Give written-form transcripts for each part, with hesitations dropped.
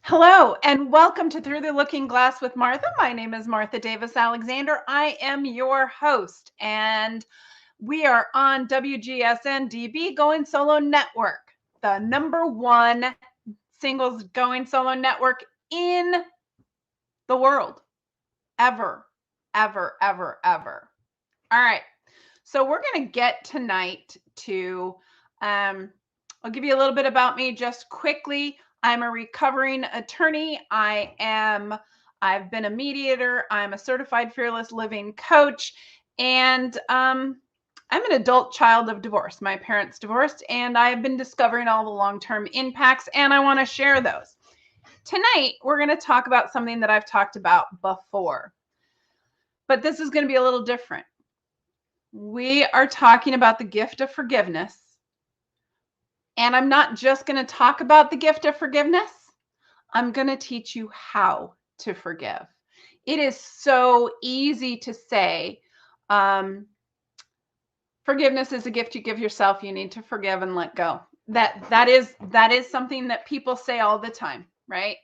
Hello, and welcome to Through the Looking Glass with Martha. My name is Martha Davis Alexander. I am your host, and we are on WGSN-DB Going Solo Network, the #1 singles going solo network in the world, ever, ever, ever, ever. All right, so we're going to get tonight to, I'll give you a little bit about me just quickly. I'm a recovering attorney. I've been a mediator. I'm a certified fearless living coach, and I'm an adult child of divorce. My parents divorced, and I have been discovering all the long-term impacts, and I want to share those. Tonight, we're going to talk about something that I've talked about before, but this is going to be a little different. We are talking about the gift of forgiveness. And I'm not just going to talk about the gift of forgiveness. I'm going to teach you how to forgive. It is so easy to say, forgiveness is a gift you give yourself. You need to forgive and let go. That is something that people say all the time, right?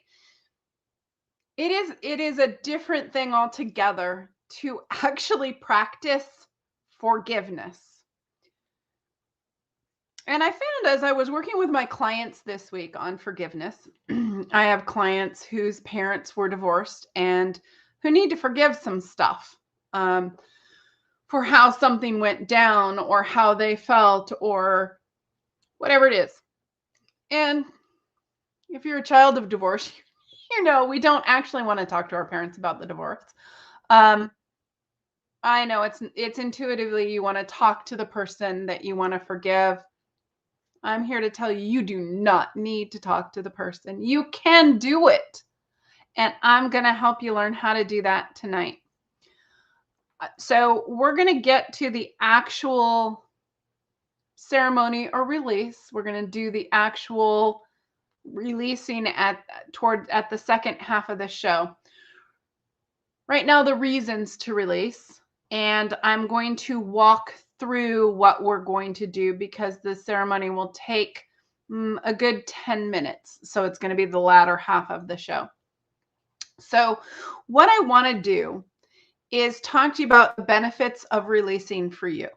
It is a different thing altogether to actually practice forgiveness. And I found as I was working with my clients this week on forgiveness, I have clients whose parents were divorced and who need to forgive some stuff for how something went down or how they felt or whatever it is. And if you're a child of divorce, we don't actually want to talk to our parents about the divorce. I know it's intuitively you want to talk to the person that you want to forgive. I'm here to tell you, you do not need to talk to the person. You can do it. And I'm going to help you learn how to do that tonight. So we're going to get to the actual ceremony or release. We're going to do the actual releasing at the second half of the show. Right now, the reasons to release. And I'm going to walk through what we're going to do because the ceremony will take a good 10 minutes. So it's going to be the latter half of the show. So what I want to do is talk to you about the benefits of releasing for you.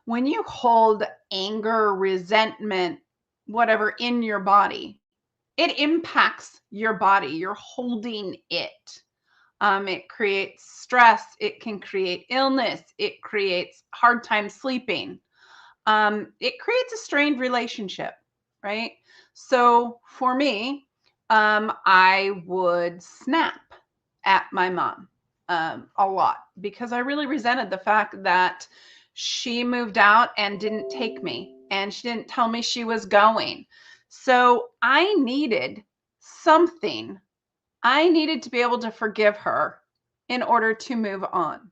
When you hold anger, resentment, whatever in your body, it impacts your body. You're holding it. It creates stress. It can create illness. It creates hard time sleeping. It creates a strained relationship, right? So for me, I would snap at my mom a lot because I really resented the fact that she moved out and didn't take me and she didn't tell me she was going. So I needed something. I needed to be able to forgive her in order to move on.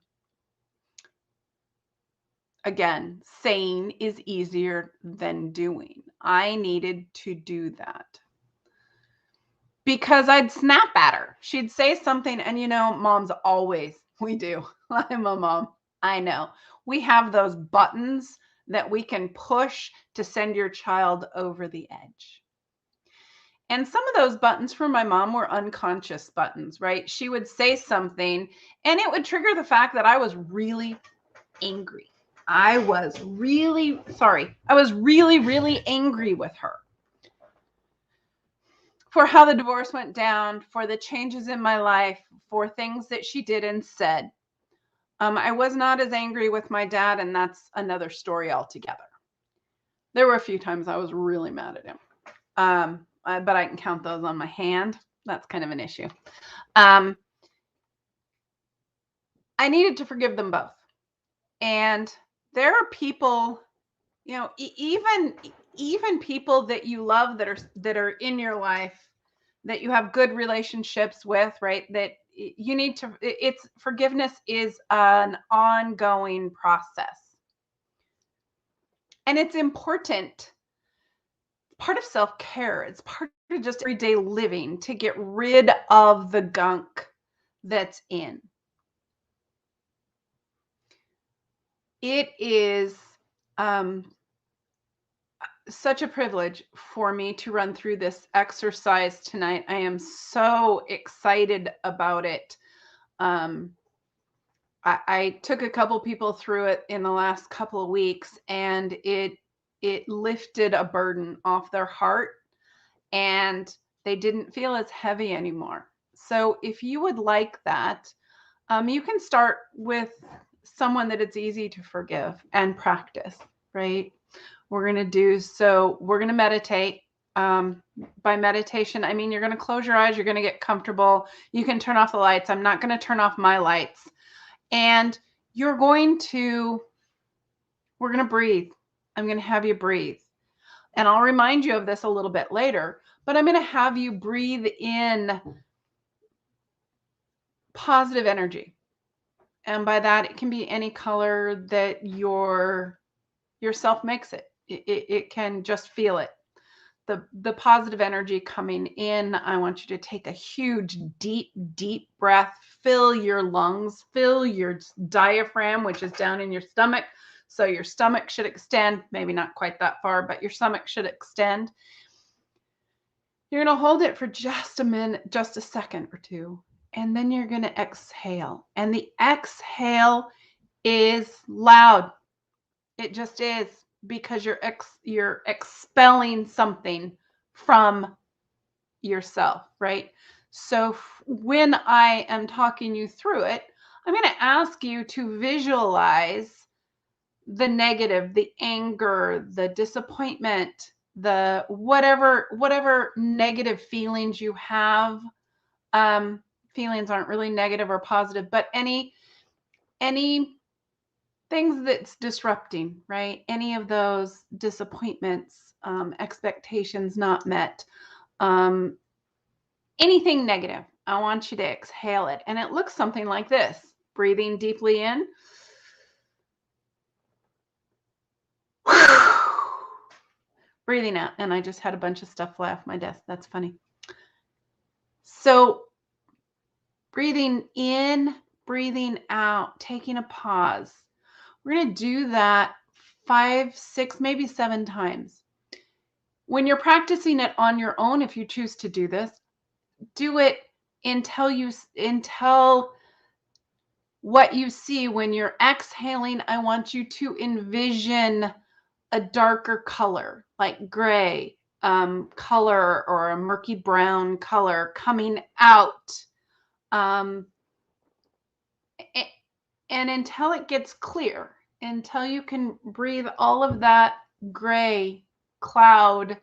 Again, saying is easier than doing. I needed to do that because I'd snap at her. She'd say something, and moms always, we do. I'm a mom. I know. We have those buttons that we can push to send your child over the edge. And some of those buttons for my mom were unconscious buttons, right? She would say something and it would trigger the fact that I was really angry. I was really, really angry with her for how the divorce went down, for the changes in my life, for things that she did and said. I was not as angry with my dad, and that's another story altogether. There were a few times I was really mad at him. But I can count those on my hand. That's kind of an issue. I needed to forgive them both. And there are people, even people that you love that are in your life, that you have good relationships with, right? That you need to, forgiveness is an ongoing process. And it's important. Part of self-care. It's part of just everyday living to get rid of the gunk that's in. It is such a privilege for me to run through this exercise tonight. I am so excited about it. I took a couple people through it in the last couple of weeks, and it lifted a burden off their heart, and they didn't feel as heavy anymore. So if you would like that, you can start with someone that it's easy to forgive and practice, right? We're going to meditate. By meditation, I mean, you're going to close your eyes, you're going to get comfortable. You can turn off the lights. I'm not going to turn off my lights. And we're going to breathe. I'm going to have you breathe. And I'll remind you of this a little bit later, but I'm going to have you breathe in positive energy. And by that, it can be any color that yourself makes it. It can just feel it. The positive energy coming in. I want you to take a huge, deep, deep breath. Fill your lungs, fill your diaphragm, which is down in your stomach. So your stomach should extend, maybe not quite that far, but your stomach should extend. You're going to hold it for just a minute, just a second or two, and then you're going to exhale. And the exhale is loud. It just is, because you're expelling something from yourself, right? So when I am talking you through it, I'm going to ask you to visualize the negative, the anger, the disappointment, the whatever negative feelings you have. Feelings aren't really negative or positive, but any things that's disrupting, right? Any of those disappointments, expectations not met, anything negative, I want you to exhale it. And it looks something like this. Breathing deeply in. Breathing out. And I just had a bunch of stuff fly off my desk. That's funny. So breathing in, breathing out, taking a pause. We're going to do that 5, 6, maybe 7 times. When you're practicing it on your own, if you choose to do this, do it until what you see when you're exhaling. I want you to envision a darker color, like gray color or a murky brown color coming out. And until it gets clear, until you can breathe all of that gray cloud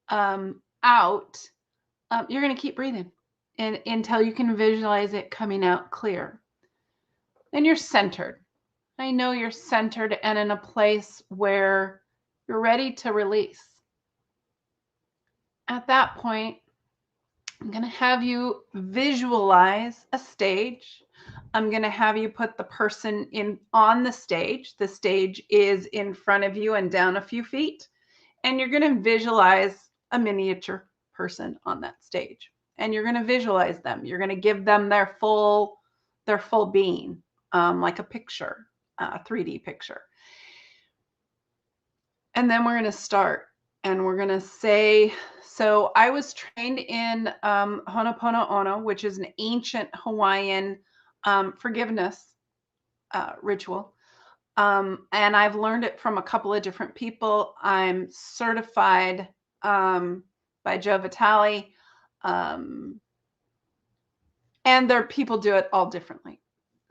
out, you're going to keep breathing until you can visualize it coming out clear. Then you're centered. I know you're centered and in a place where you're ready to release. At that point, I'm going to have you visualize a stage. I'm going to have you put the person on the stage. The stage is in front of you and down a few feet. And you're going to visualize a miniature person on that stage. And you're going to visualize them. You're going to give them their full being, like a picture, a 3D picture. And then we're going to start. And we're going to say, so I was trained in Ho'oponopono, which is an ancient Hawaiian forgiveness ritual. And I've learned it from a couple of different people. I'm certified by Joe Vitale. And people do it all differently.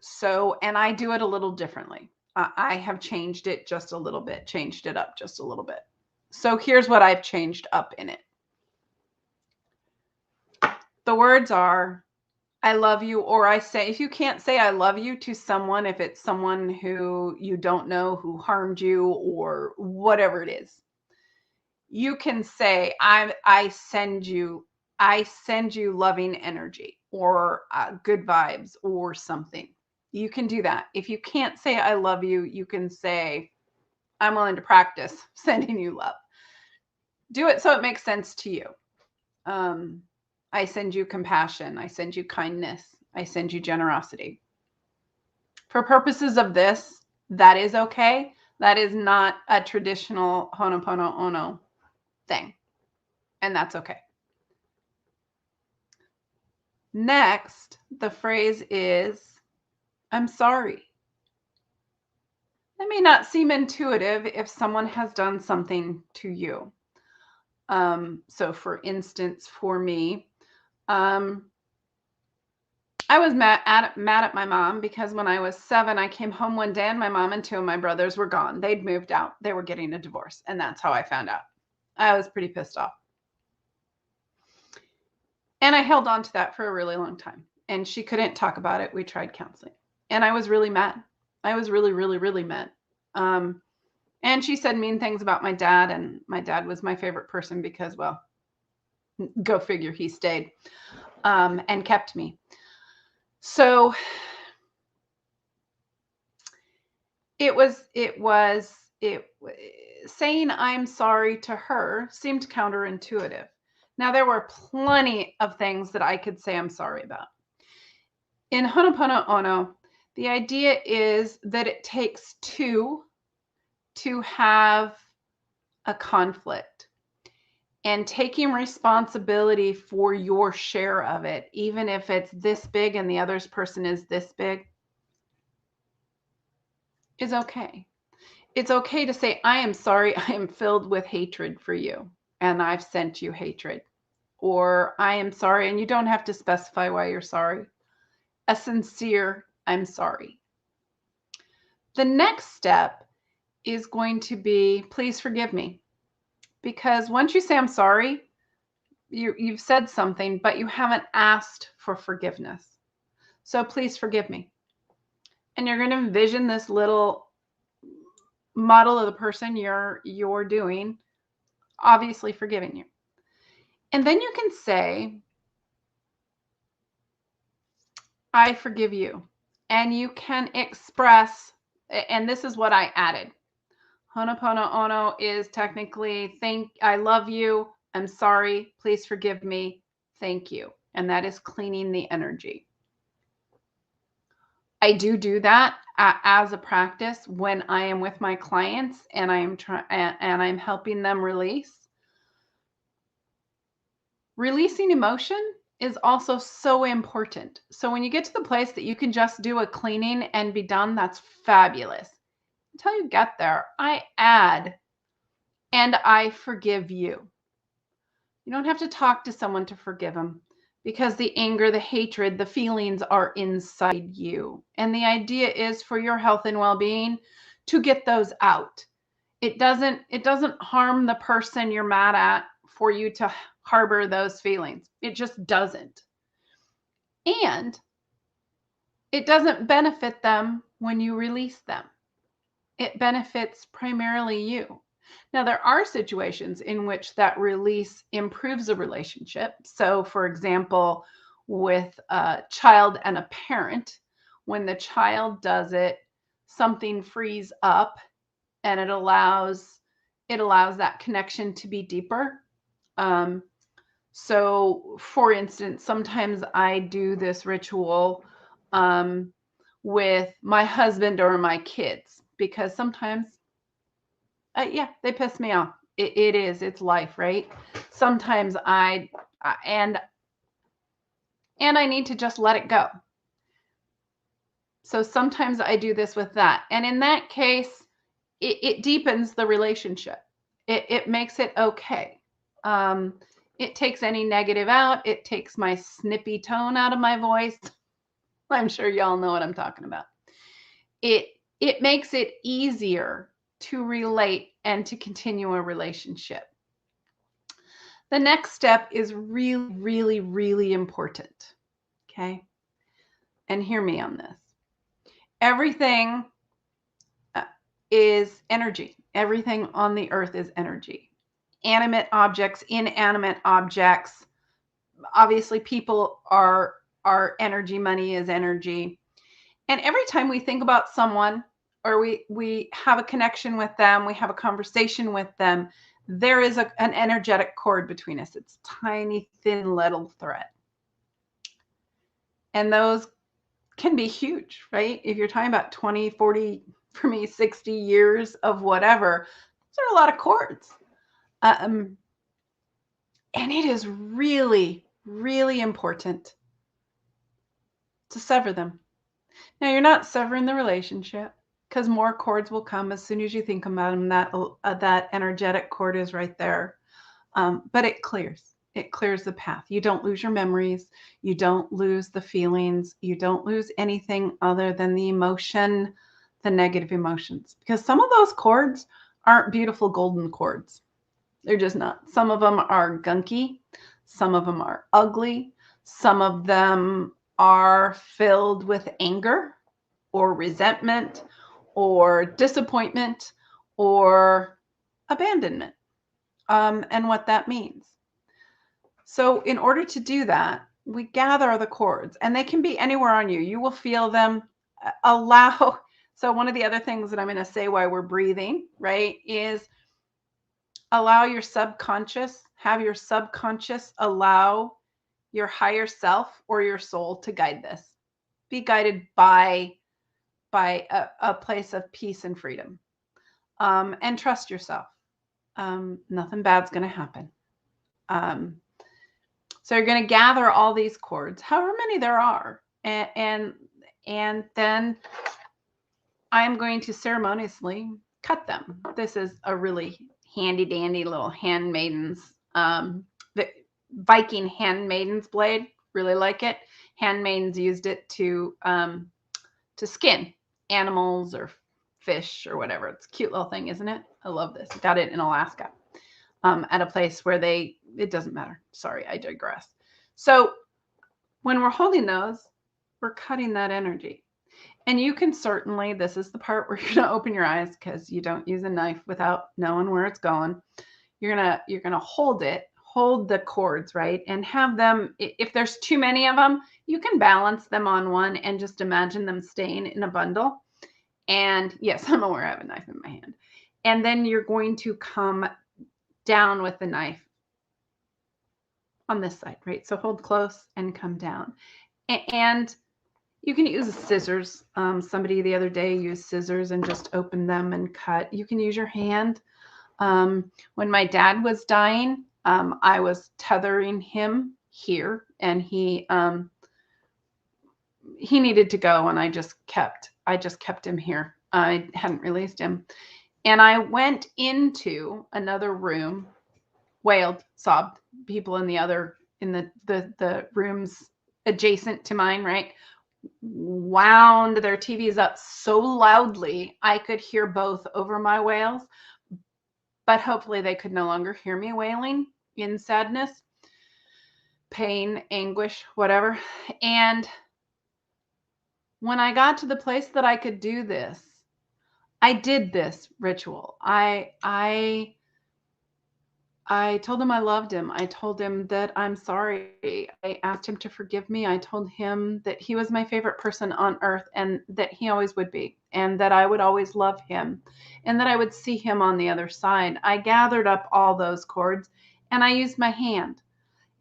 So, and I do it a little differently. I have changed it just a little bit, changed it up just a little bit. So here's what I've changed up in it. The words are, I love you, or I say, if you can't say I love you to someone, if it's someone who you don't know, who harmed you or whatever it is, you can say, I send you loving energy or good vibes or something. You can do that. If you can't say I love you, you can say, I'm willing to practice sending you love. Do it so it makes sense to you. I send you compassion. I send you kindness. I send you generosity. For purposes of this, that is okay. That is not a traditional Ho'oponopono thing. And that's okay. Next, the phrase is, I'm sorry. That may not seem intuitive if someone has done something to you. So for instance, for me, I was mad at my mom because when I was 7, I came home one day and my mom and 2 of my brothers were gone. They'd moved out. They were getting a divorce. And that's how I found out. I was pretty pissed off. And I held on to that for a really long time. And she couldn't talk about it. We tried counseling. And I was really mad. I was really, really, really mad. And she said mean things about my dad. And my dad was my favorite person because, well, go figure, he stayed and kept me. So saying I'm sorry to her seemed counterintuitive. Now, there were plenty of things that I could say I'm sorry about. In Ho'oponopono, the idea is that it takes 2 to have a conflict. And taking responsibility for your share of it, even if it's this big and the other person is this big, is okay. It's okay to say, I am sorry, I am filled with hatred for you, and I've sent you hatred. Or I am sorry, and you don't have to specify why you're sorry. A sincere, I'm sorry. The next step is going to be, please forgive me. Because once you say I'm sorry, you've said something, but you haven't asked for forgiveness. So please forgive me. And you're going to envision this little model of the person you're doing, obviously forgiving you. And then you can say, I forgive you. And you can express, and this is what I added. Ho'oponopono is technically, I love you. I'm sorry. Please forgive me. Thank you. And that is cleaning the energy. I do that as a practice when I am with my clients and I'm helping them release. Releasing emotion is also so important. So when you get to the place that you can just do a cleaning and be done, that's fabulous. Until you get there, I add, and I forgive you. You don't have to talk to someone to forgive them because the anger, the hatred, the feelings are inside you. And the idea is for your health and well-being to get those out. It doesn't harm the person you're mad at for you to harbor those feelings. It just doesn't. And it doesn't benefit them when you release them. It benefits primarily you. Now, there are situations in which that release improves a relationship. So, for example, with a child and a parent, when the child does it, something frees up and it allows that connection to be deeper. So, for instance, sometimes I do this ritual with my husband or my kids because sometimes they piss me off. It's life, right? Sometimes I need to just let it go. So sometimes I do this with that. And in that case, it deepens the relationship. It makes it okay. It takes any negative out. It takes my snippy tone out of my voice. I'm sure y'all know what I'm talking about. It makes it easier to relate and to continue a relationship. The next step is really, really, really important. Okay? And hear me on this. Everything is energy. Everything on the earth is energy. Animate objects, inanimate objects. Obviously, people are energy. Money is energy. And every time we think about someone or we have a connection with them, we have a conversation with them, there is an energetic cord between us. It's tiny, thin little thread. And those can be huge, right? If you're talking about 20, 40, for me, 60 years of whatever, those are a lot of cords. And it is really, really important to sever them. Now, you're not severing the relationship because more cords will come as soon as you think about them. That energetic cord is right there. But it clears. It clears the path. You don't lose your memories. You don't lose the feelings. You don't lose anything other than the emotion, the negative emotions. Because some of those cords aren't beautiful golden cords. They're just not. Some of them are gunky. Some of them are ugly. Some of them are filled with anger or resentment or disappointment or abandonment, and what that means. So in order to do that, we gather the cords, and they can be anywhere on you. You will feel them. Allow. So one of the other things that I'm going to say while we're breathing, right, is allow your subconscious, have your subconscious allow your higher self or your soul to guide this. Be guided by a place of peace and freedom, and trust yourself. Nothing bad's going to happen. So you're going to gather all these cords, however many there are, and then I'm going to ceremoniously cut them. This is a really handy dandy little handmaiden's, the Viking handmaiden's blade. Really like it. Handmaidens used it to skin animals or fish or whatever. It's a cute little thing, isn't it? I love this. Got it in Alaska, at a place where it doesn't matter. Sorry, I digress. So when we're holding those, we're cutting that energy. And you can certainly, this is the part where you're going to open your eyes because you don't use a knife without knowing where it's going. You're going to hold the cords, right? And have them, if there's too many of them, you can balance them on one and just imagine them staying in a bundle. And yes, I'm aware I have a knife in my hand. And then you're going to come down with the knife on this side, right? So hold close and come down. And you can use scissors. Somebody the other day used scissors and just opened them and cut. You can use your hand. When my dad was dying, I was tethering him here, and he needed to go, and I just kept him here. I hadn't released him. And I went into another room, wailed, sobbed. People in the rooms adjacent to mine, right, wound their TVs up so loudly I could hear both over my wails, but hopefully they could no longer hear me wailing in sadness, pain, anguish, whatever. And when I got to the place that I could do this, I did this ritual. I told him I loved him. I told him that I'm sorry. I asked him to forgive me. I told him that he was my favorite person on earth and that he always would be, and that I would always love him, and that I would see him on the other side. I gathered up all those cords and I used my hand,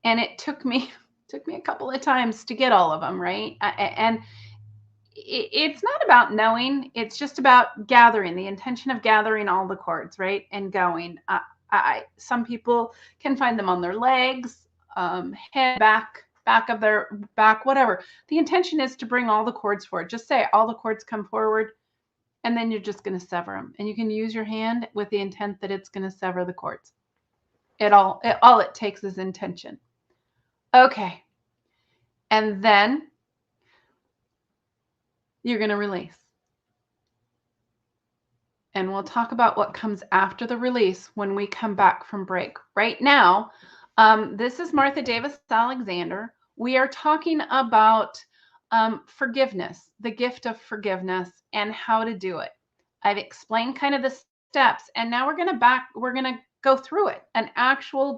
and it took me a couple of times to get all of them, right? And it's not about knowing. It's just about gathering, the intention of gathering all the cords, right? And going. Some people can find them on their legs, head, back of their back, whatever. The intention is to bring all the cords forward. Just say all the cords come forward, and then you're just going to sever them. And you can use your hand with the intent that it's going to sever the cords. All it takes is intention. Okay. And then you're going to release. And we'll talk about what comes after the release when we come back from break. Right now, this is Martha Davis Alexander. We are talking about forgiveness, the gift of forgiveness, and how to do it. I've explained kind of the steps, and now we're going to go through it,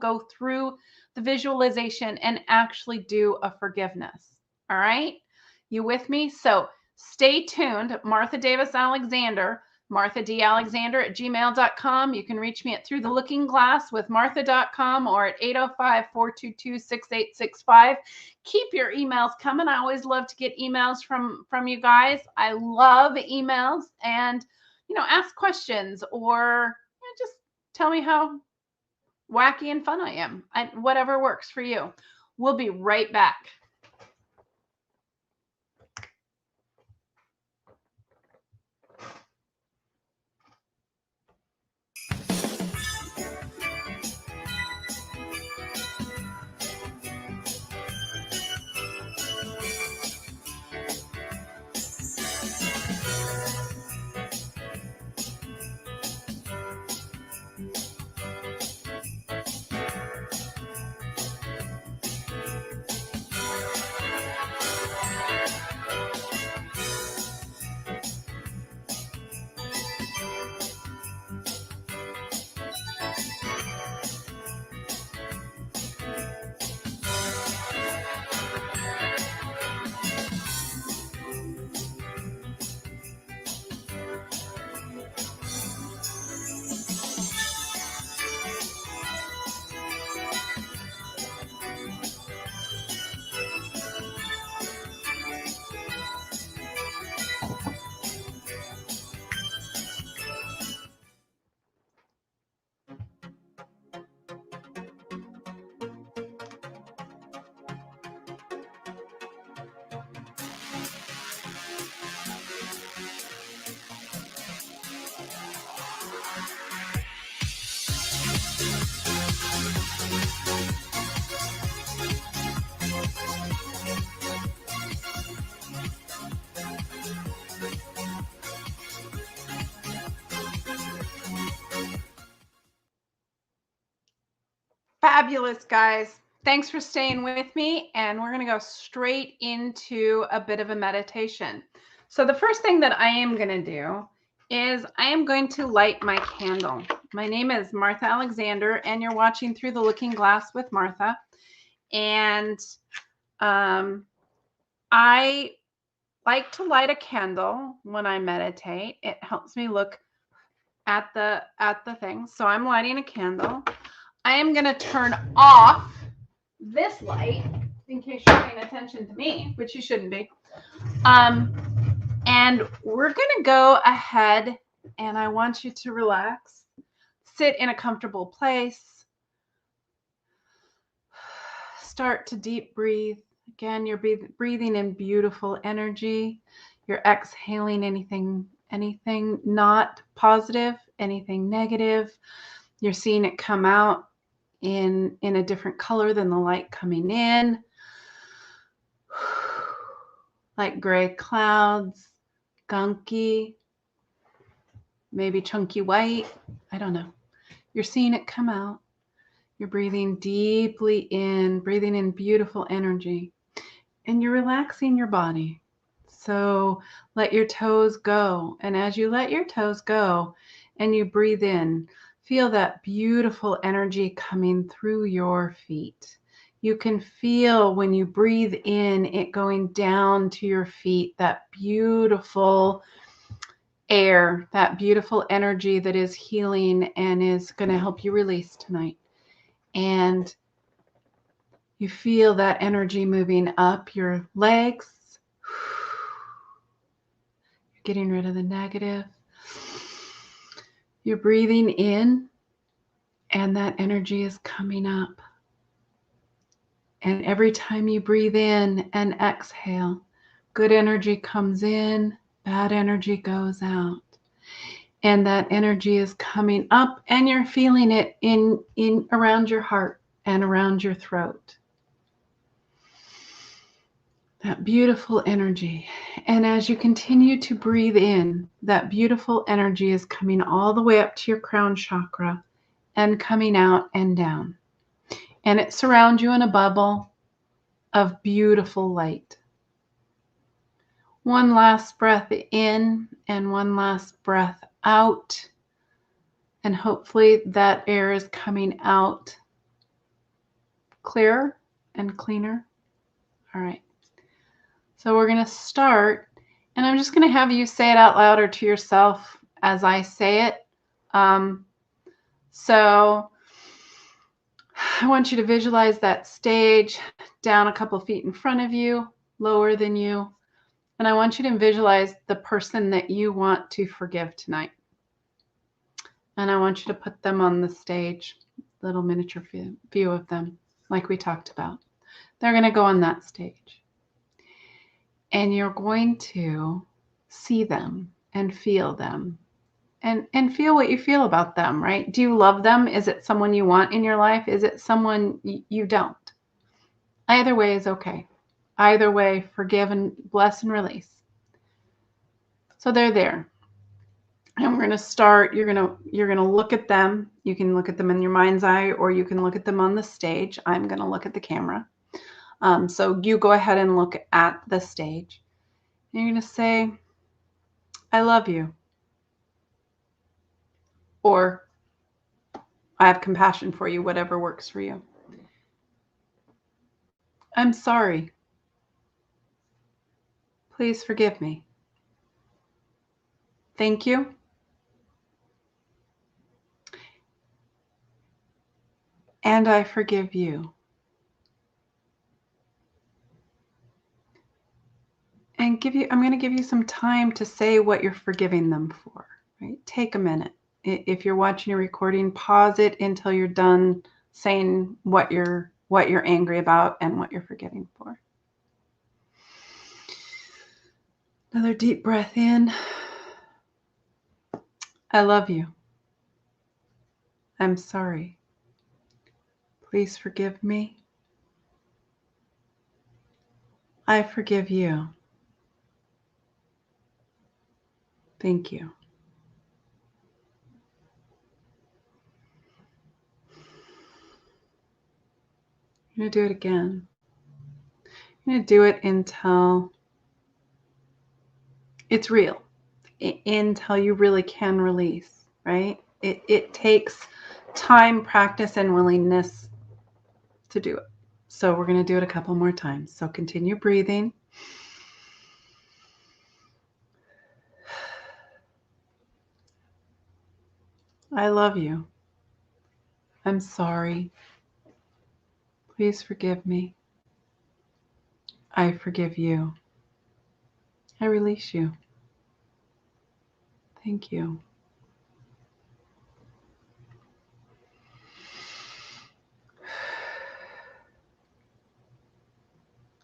go through the visualization and actually do a forgiveness. All right? You with me? So stay tuned. Martha Davis Alexander, marthadalexander@gmail.com. You can reach me at Through the Looking Glass with Martha.com or at 805-422-6865. Keep your emails coming. I always love to get emails from you guys. I love emails, and ask questions or just tell me how wacky and fun I am. Whatever works for you. We'll be right back. Fabulous, guys. Thanks for staying with me. And we're going to go straight into a bit of a meditation. So the first thing that I am going to do is I am going to light my candle. My name is Martha Alexander, and you're watching Through the Looking Glass with Martha. And I like to light a candle when I meditate. It helps me look at the thing. So I'm lighting a candle. I am going to turn off this light in case you're paying attention to me, which you shouldn't be. And we're going to go ahead, and I want you to relax. Sit in a comfortable place. Start to deep breathe. Again, you're breathing in beautiful energy. You're exhaling anything not positive, anything negative. You're seeing it come out in a different color than the light coming in. Like gray clouds, gunky, maybe chunky white. I don't know. You're seeing it come out. You're breathing deeply in, breathing in beautiful energy. And you're relaxing your body. So let your toes go. And as you let your toes go and you breathe in, feel that beautiful energy coming through your feet. You can feel when you breathe in, it going down to your feet, that beautiful air, that beautiful energy that is healing and is going to help you release tonight. And you feel that energy moving up your legs. You're getting rid of the negative. You're breathing in, and that energy is coming up. And every time you breathe in and exhale, good energy comes in, bad energy goes out. And that energy is coming up, and you're feeling it in around your heart and around your throat. That beautiful energy. And as you continue to breathe in, that beautiful energy is coming all the way up to your crown chakra and coming out and down. And it surrounds you in a bubble of beautiful light. One last breath in and one last breath out. And hopefully that air is coming out clearer and cleaner. All right. So we're going to start, and I'm just going to have you say it out loud or to yourself as I say it. So I want you to visualize that stage down a couple feet in front of you, lower than you. And I want you to visualize the person that you want to forgive tonight. And I want you to put them on the stage. little miniature view of them, like we talked about. They're going to go on that stage. And you're going to see them and feel them and feel what you feel about them, right? Do you love them? Is it someone you want in your life? Is it someone you don't? Either way is okay. Either way, forgive and bless and release. So they're there. And we're going to start, you're going to look at them. You can look at them in your mind's eye, or you can look at them on the stage. I'm going to look at the camera. So you go ahead and look at the stage. And you're going to say, I love you. Or I have compassion for you, whatever works for you. I'm sorry. Please forgive me. Thank you. And I forgive you. And I'm going to give you some time to say what you're forgiving them for, right? Take a minute. If you're watching a recording, pause it until you're done saying what you're angry about and what you're forgiving for. Another deep breath in. I love you. I'm sorry. Please forgive me. I forgive you. Thank you. I'm going to do it again. I'm going to do it until it's real, until you really can release, right? It takes time, practice, and willingness to do it. So we're going to do it a couple more times. So continue breathing. I love you. I'm sorry. Please forgive me. I forgive you. I release you. Thank you.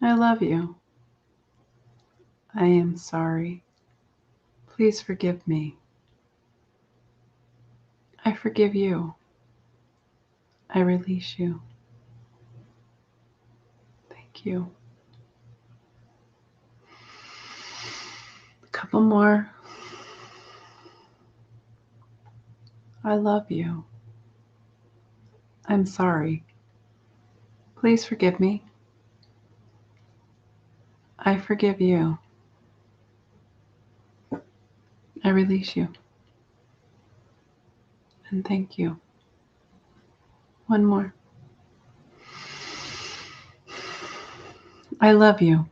I love you. I am sorry. Please forgive me. I forgive you. I release you. Thank you. A couple more. I love you. I'm sorry. Please forgive me. I forgive you. I release you. And thank you. One more. I love you.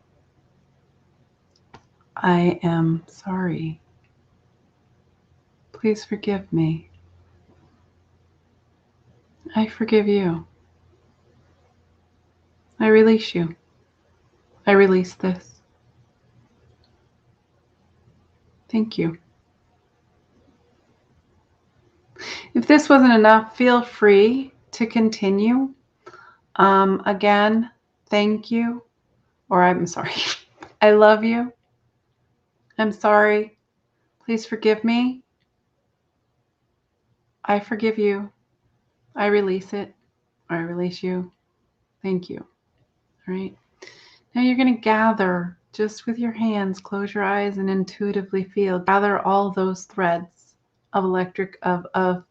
I am sorry. Please forgive me. I forgive you. I release you. I release this. Thank you. If this wasn't enough, feel free to continue. Again, thank you. Or I'm sorry. I love you. I'm sorry. Please forgive me. I forgive you. I release it. I release you. Thank you. All right. Now you're going to gather just with your hands, close your eyes and intuitively feel. Gather all those threads of of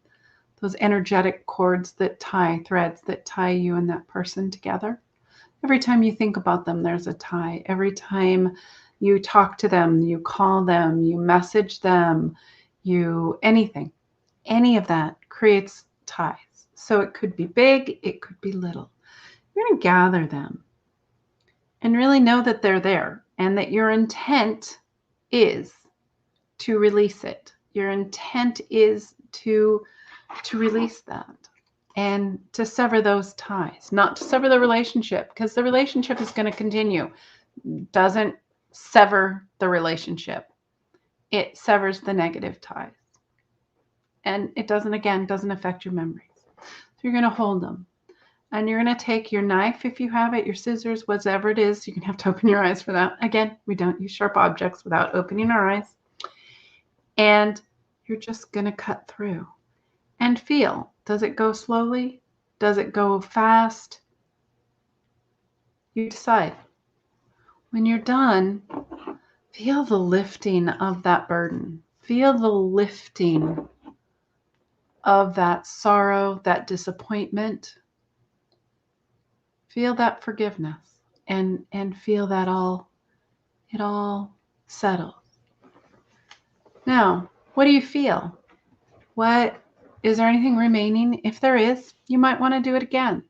those energetic cords that threads that tie you and that person together. Every time you think about them, there's a tie. Every time you talk to them, you call them, you message them, anything, any of that creates ties. So it could be big, it could be little. You're going to gather them and really know that they're there and that your intent is to release it. Your intent is to release that and to sever those ties, not to sever the relationship, because the relationship is going to continue. Doesn't sever the relationship. It severs the negative ties. And it doesn't affect your memories. You're going to hold them. And you're going to take your knife, if you have it, your scissors, whatever it is. You're going to have to open your eyes for that. Again, we don't use sharp objects without opening our eyes. And you're just going to cut through and feel. Does it go slowly? Does it go fast? You decide. When you're done, feel the lifting of that burden. Feel the lifting of that sorrow, that disappointment. Feel that forgiveness and feel that it all settles. Now, what do you feel? Is there anything remaining? If there is, you might want to do it again.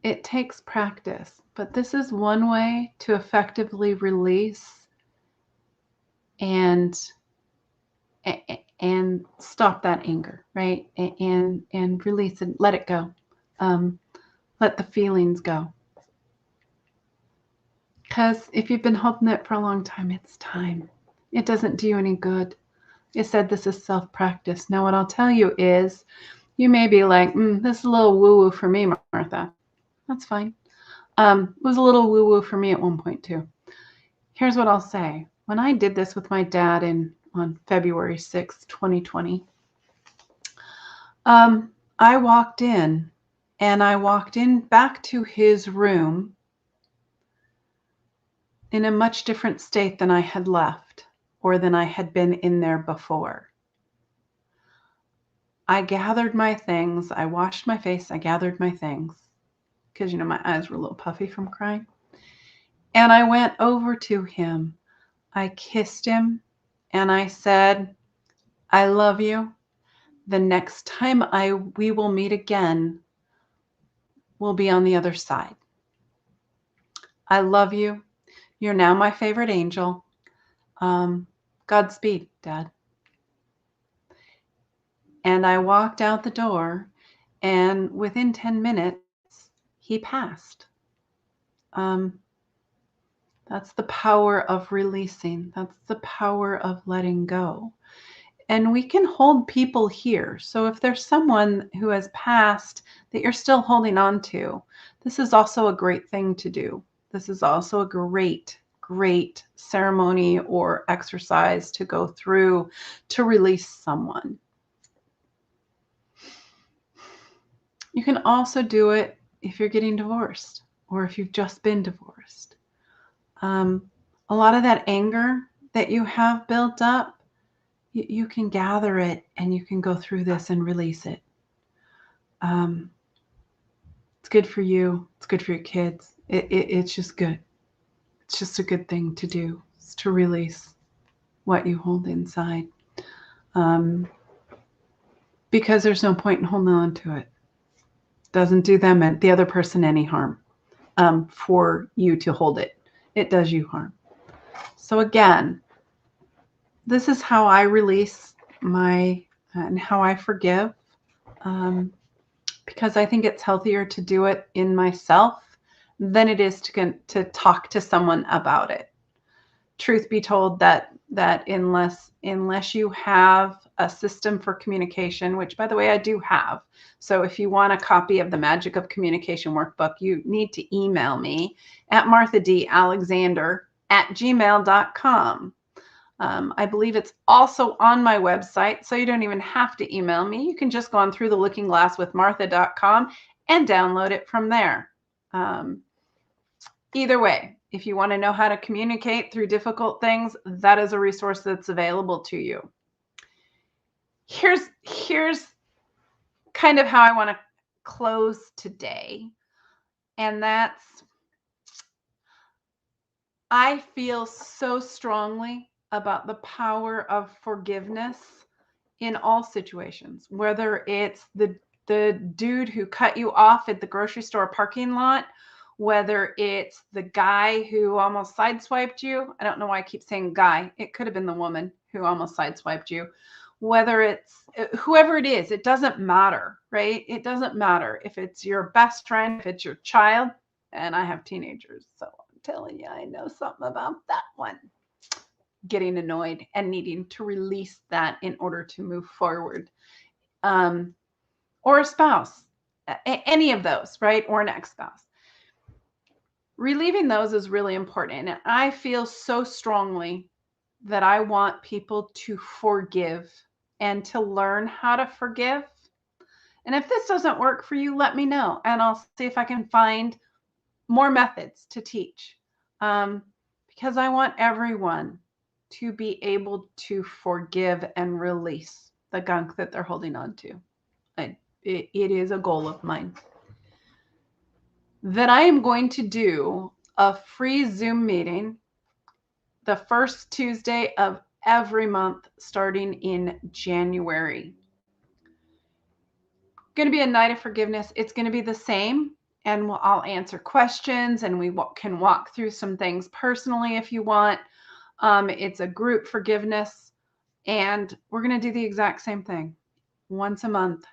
It takes practice, but this is one way to effectively release and stop that anger, right? And release it, let it go. Let the feelings go. Because if you've been holding it for a long time, it's time. It doesn't do you any good. I said this is self-practice. Now, what I'll tell you is, you may be like, this is a little woo-woo for me, Martha. That's fine. It was a little woo-woo for me at one point, too. Here's what I'll say. When I did this with my dad on February 6th, 2020, I walked in back to his room in a much different state than I had left or than I had been in there before. I gathered my things. I washed my face. I gathered my things because, my eyes were a little puffy from crying. And I went over to him. I kissed him and I said, I love you. The next time we will meet again, we'll be on the other side. I love you. You're now my favorite angel. Godspeed, Dad. And I walked out the door, and within 10 minutes, he passed. That's the power of releasing. That's the power of letting go. And we can hold people here. So if there's someone who has passed that you're still holding on to, this is also a great thing to do. This is also a great ceremony or exercise to go through to release someone. You can also do it if you're getting divorced or if you've just been divorced. A lot of that anger that you have built up, you can gather it and you can go through this and release it. It's good for you. It's good for your kids. It's just good. It's just a good thing to do. It's to release what you hold inside. Because there's no point in holding on to it. Doesn't do them and the other person any harm for you to hold it. It does you harm. So again, this is how I release and how I forgive, because I think it's healthier to do it in myself than it is to talk to someone about it. Truth be told, that unless you have a system for communication, which by the way I do have. So if you want a copy of the Magic of Communication workbook, you need to email me at marthadalexander@gmail.com. I believe it's also on my website, so you don't even have to email me. You can just go on through the lookingglasswithmartha.com and download it from there. Either way, if you want to know how to communicate through difficult things, that is a resource that's available to you. Here's kind of how I want to close today. And that's, I feel so strongly about the power of forgiveness in all situations, whether it's the dude who cut you off at the grocery store parking lot, whether it's the guy who almost sideswiped you. I don't know why I keep saying guy. It could have been the woman who almost sideswiped you. Whether it's whoever it is, it doesn't matter, right? It doesn't matter if it's your best friend, if it's your child, and I have teenagers, so I'm telling you, I know something about that one. Getting annoyed and needing to release that in order to move forward or a spouse, any of those, right? Or an ex-spouse. Relieving those is really important. And I feel so strongly that I want people to forgive and to learn how to forgive. And if this doesn't work for you, let me know. And I'll see if I can find more methods to teach. Because I want everyone to be able to forgive and release the gunk that they're holding on to. It is a goal of mine. That I am going to do a free Zoom meeting the first Tuesday of every month starting in January. Going to be a night of forgiveness. It's going to be the same, and I'll answer questions, and we can walk through some things personally if you want. It's a group forgiveness, and we're going to do the exact same thing once a month,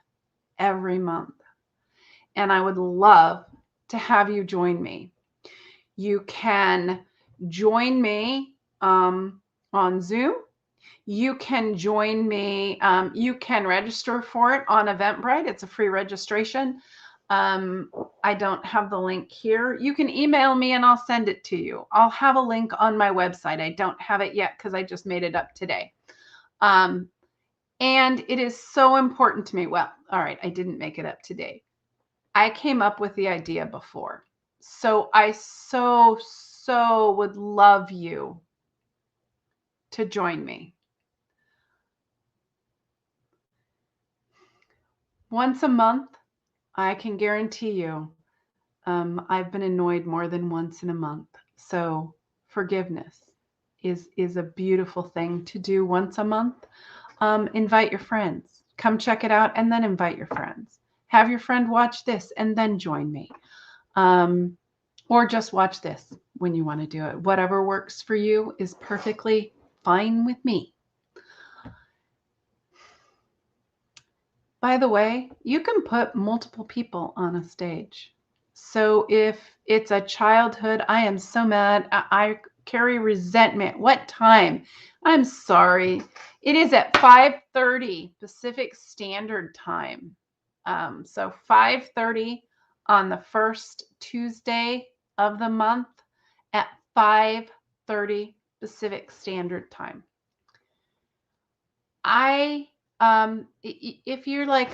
every month. And I would love to have you join me. You can join me on Zoom. You can join me. You can register for it on Eventbrite. It's a free registration. I don't have the link here. You can email me and I'll send it to you. I'll have a link on my website. I don't have it yet because I just made it up today. And it is so important to me. Well, all right, I didn't make it up today. I came up with the idea before. So I so would love you to join me. Once a month, I can guarantee you, I've been annoyed more than once in a month. So forgiveness is a beautiful thing to do once a month. Invite your friends. Come check it out and then invite your friends. Have your friend watch this and then join me. Or just watch this when you want to do it. Whatever works for you is perfectly fine with me. By the way, you can put multiple people on a stage. So if it's a childhood, I am so mad, I carry resentment. What time? I'm sorry. It is at 5:30 Pacific Standard Time. So 5:30 on the first Tuesday of the month at 5:30 Pacific Standard Time. If you're like,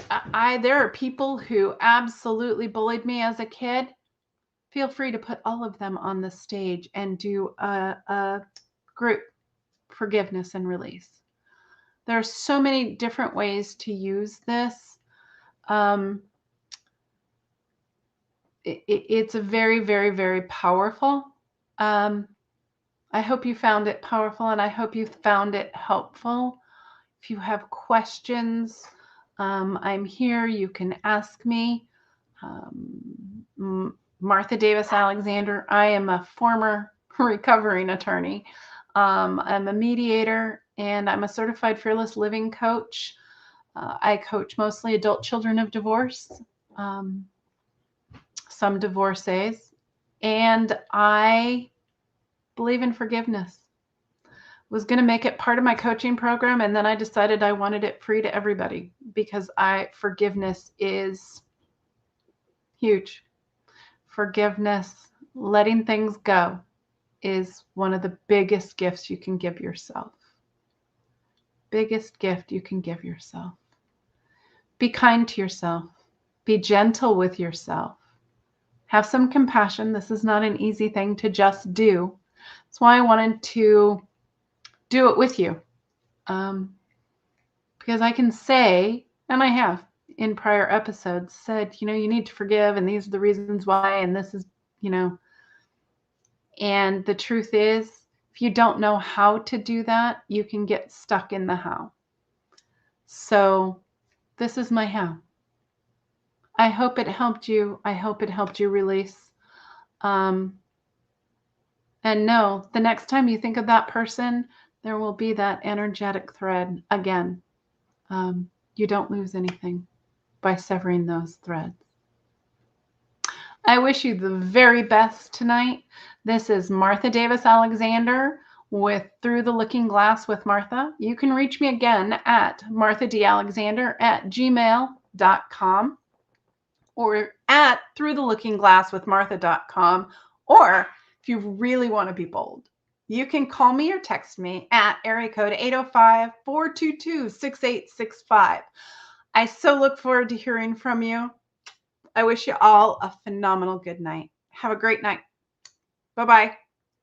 there are people who absolutely bullied me as a kid, feel free to put all of them on the stage and do a group forgiveness and release. There are so many different ways to use this. It's a very, very, very powerful. I hope you found it powerful, and I hope you found it helpful. If you have questions, I'm here. You can ask me. Martha Davis Alexander. I am a former recovering attorney. I'm a mediator, and I'm a certified fearless living coach. I coach mostly adult children of divorce, some divorcees, and I believe in forgiveness. Was going to make it part of my coaching program, and then I decided I wanted it free to everybody because forgiveness is huge. Forgiveness, letting things go, is one of the biggest gifts you can give yourself. Biggest gift you can give yourself. Be kind to yourself. Be gentle with yourself. Have some compassion. This is not an easy thing to just do. That's why I wanted to do it with you. Because I can say, and I have in prior episodes said, you need to forgive, and these are the reasons why, and this is, and the truth is, if you don't know how to do that, you can get stuck in the how. So this is my how. I hope it helped you. I hope it helped you release. And know the next time you think of that person, there will be that energetic thread again. You don't lose anything by severing those threads. I wish you the very best tonight. This is Martha Davis Alexander with Through the Looking Glass with Martha. You can reach me again at marthadalexander@gmail.com or at throughtheLookingGlassWithMartha.com. Or if you really want to be bold, you can call me or text me at area code 805-422-6865. I so look forward to hearing from you. I wish you all a phenomenal good night. Have a great night. Bye-bye.